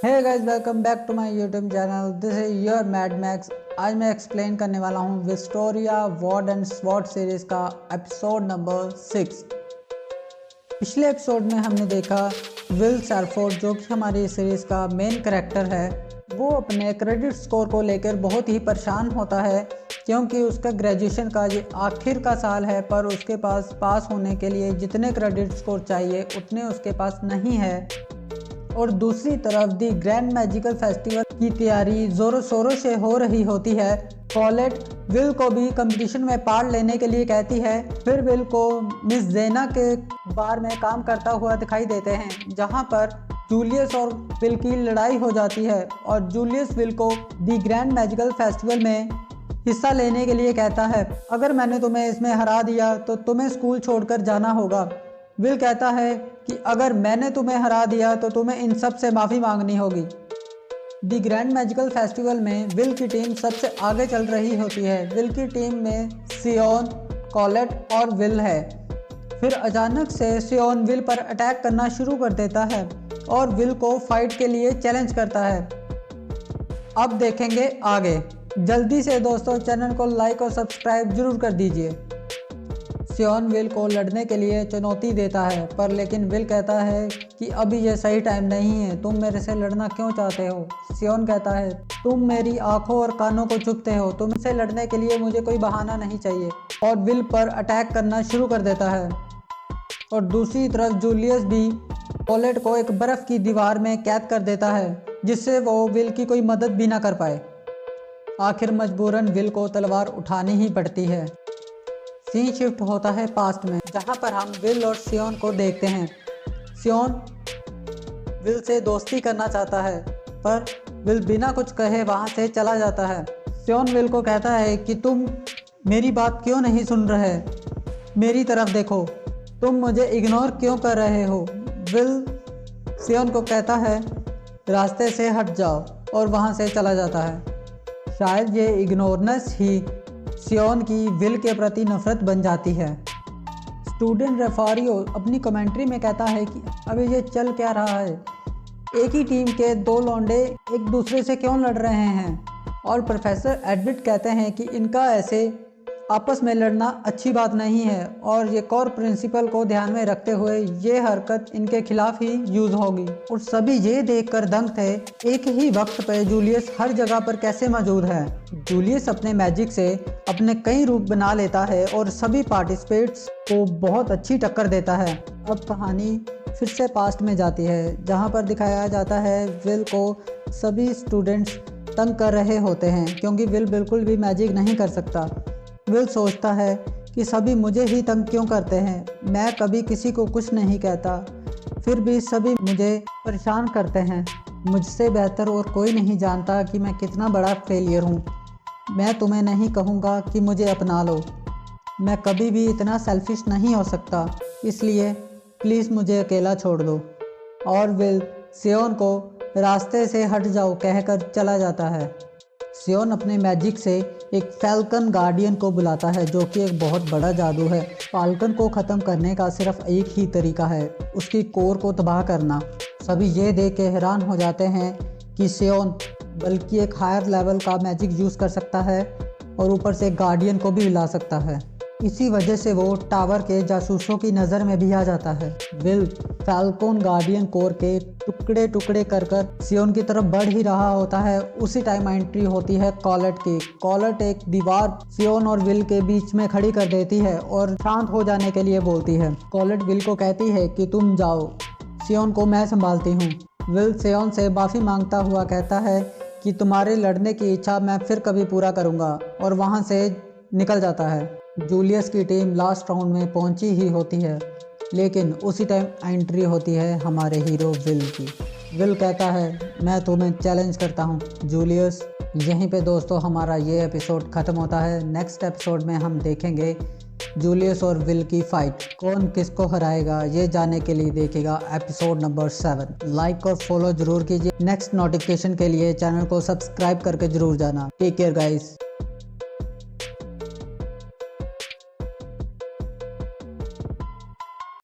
Hey guys, welcome back to my YouTube channel. This is your Mad Max. आज मैं explain करने वाला हूँ Victoria ward and sword series का episode number 6। पिछले एपिसोड में हमने देखा विल सैरफोर्ड, जो कि हमारी सीरीज़ का मेन कैरेक्टर है, वो अपने क्रेडिट स्कोर को लेकर बहुत ही परेशान होता है क्योंकि उसका ग्रेजुएशन का ये आखिर का साल है, पर उसके पास होने के लिए जितने क्रेडिट स्कोर चाहिए उतने उसके पास नहीं है। और दूसरी तरफ दी ग्रैंड मैजिकल फेस्टिवल की तैयारी जोरों शोरों से हो रही होती है। कॉलेट विल को भी कंपटीशन में पार्ट लेने के लिए कहती है। फिर विल को मिस जेना के बार में काम करता हुआ दिखाई देते हैं, जहां पर जूलियस और विल की लड़ाई हो जाती है और जूलियस विल को दी ग्रैंड मैजिकल फेस्टिवल में हिस्सा लेने के लिए कहता है। अगर मैंने तुम्हें इसमें हरा दिया तो तुम्हें स्कूल छोड़कर जाना होगा। विल कहता है कि अगर मैंने तुम्हें हरा दिया तो तुम्हें इन सब से माफ़ी मांगनी होगी। दी ग्रैंड मैजिकल फेस्टिवल में विल की टीम सबसे आगे चल रही होती है। विल की टीम में सियोन, कॉलेट और विल है। फिर अचानक से सियोन विल पर अटैक करना शुरू कर देता है और विल को फाइट के लिए चैलेंज करता है। अब देखेंगे आगे। जल्दी से दोस्तों चैनल को लाइक और सब्सक्राइब जरूर कर दीजिए। सियोन विल को लड़ने के लिए चुनौती देता है, पर लेकिन विल कहता है कि अभी ये सही टाइम नहीं है, तुम मेरे से लड़ना क्यों चाहते हो। सियोन कहता है तुम मेरी आंखों और कानों को चुभते हो, तुमसे लड़ने के लिए मुझे कोई बहाना नहीं चाहिए, और विल पर अटैक करना शुरू कर देता है। और दूसरी तरफ जूलियस भी कॉलेट को एक बर्फ़ की दीवार में कैद कर देता है, जिससे वो विल की कोई मदद भी ना कर पाए। आखिर मजबूरन विल को तलवार उठानी ही पड़ती है। सीन शिफ्ट होता है पास्ट में, जहां पर हम विल और सियोन को देखते हैं। सियोन विल से दोस्ती करना चाहता है, पर विल बिना कुछ कहे वहां से चला जाता है। सियोन विल को कहता है कि तुम मेरी बात क्यों नहीं सुन रहे, मेरी तरफ देखो, तुम मुझे इग्नोर क्यों कर रहे हो। विल सियोन को कहता है रास्ते से हट जाओ, और वहां से चला जाता है। शायद ये इग्नोरेंस ही सियोन की विल के प्रति नफरत बन जाती है। स्टूडेंट रेफारियो अपनी कमेंट्री में कहता है कि अभी ये चल क्या रहा है, एक ही टीम के दो लौंडे एक दूसरे से क्यों लड़ रहे हैं। और प्रोफेसर एडविट कहते हैं कि इनका ऐसे आपस में लड़ना अच्छी बात नहीं है, और ये कोर प्रिंसिपल को ध्यान में रखते हुए ये हरकत इनके खिलाफ ही यूज होगी। और सभी ये देखकर दंग थे एक ही वक्त पर जूलियस हर जगह पर कैसे मौजूद है। जूलियस अपने मैजिक से अपने कई रूप बना लेता है और सभी पार्टिसिपेट्स को बहुत अच्छी टक्कर देता है। अब कहानी फिर से पास्ट में जाती है, जहाँ पर दिखाया जाता है विल को सभी स्टूडेंट्स तंग कर रहे होते हैं, क्योंकि विल बिल्कुल भी मैजिक नहीं कर सकता। विल सोचता है कि सभी मुझे ही तंग क्यों करते हैं, मैं कभी किसी को कुछ नहीं कहता, फिर भी सभी मुझे परेशान करते हैं। मुझसे बेहतर और कोई नहीं जानता कि मैं कितना बड़ा फेलियर हूँ। मैं तुम्हें नहीं कहूँगा कि मुझे अपना लो, मैं कभी भी इतना सेल्फिश नहीं हो सकता, इसलिए प्लीज़ मुझे अकेला छोड़ दो। और विल सियोन को रास्ते से हट जाओ कहकर चला जाता है। सियोन अपने मैजिक से एक फैल्कन गार्डियन को बुलाता है, जो कि एक बहुत बड़ा जादू है। फाल्कन को ख़त्म करने का सिर्फ एक ही तरीका है, उसकी कोर को तबाह करना। सभी ये देख के हैरान हो जाते हैं कि सियोन बल्कि एक हायर लेवल का मैजिक यूज़ कर सकता है और ऊपर से गार्डियन को भी हिला सकता है। इसी वजह से वो टावर के जासूसों की नज़र में भी आ जाता है। विल फैल्कन गार्डियन कोर के टुकड़े टुकड़े कर सियोन की तरफ बढ़ ही रहा होता है। उसी टाइम एंट्री होती है कॉलेट की। कॉलेट एक दीवार सियोन और विल के बीच में खड़ी कर देती है और शांत हो जाने के लिए बोलती है। कॉलेट विल को कहती है कि तुम जाओ, सियोन को मैं संभालती हूँ। विल सियोन से माफ़ी मांगता हुआ कहता है कि तुम्हारे लड़ने की इच्छा मैं फिर कभी पूरा करूँगा, और वहाँ से निकल जाता है। जूलियस की टीम लास्ट राउंड में पहुंची ही होती है, लेकिन उसी टाइम एंट्री होती है हमारे हीरो विल की। विल कहता है मैं तुम्हें चैलेंज करता हूं जूलियस। यहीं पे दोस्तों हमारा ये एपिसोड ख़त्म होता है। नेक्स्ट एपिसोड में हम देखेंगे जूलियस और विल की फाइट, कौन किसको हराएगा, ये जानने के लिए देखिएगा एपिसोड नंबर 7। लाइक और फॉलो जरूर कीजिए। नेक्स्ट नोटिफिकेशन के लिए चैनल को सब्सक्राइब करके जरूर जाना। Take care guys.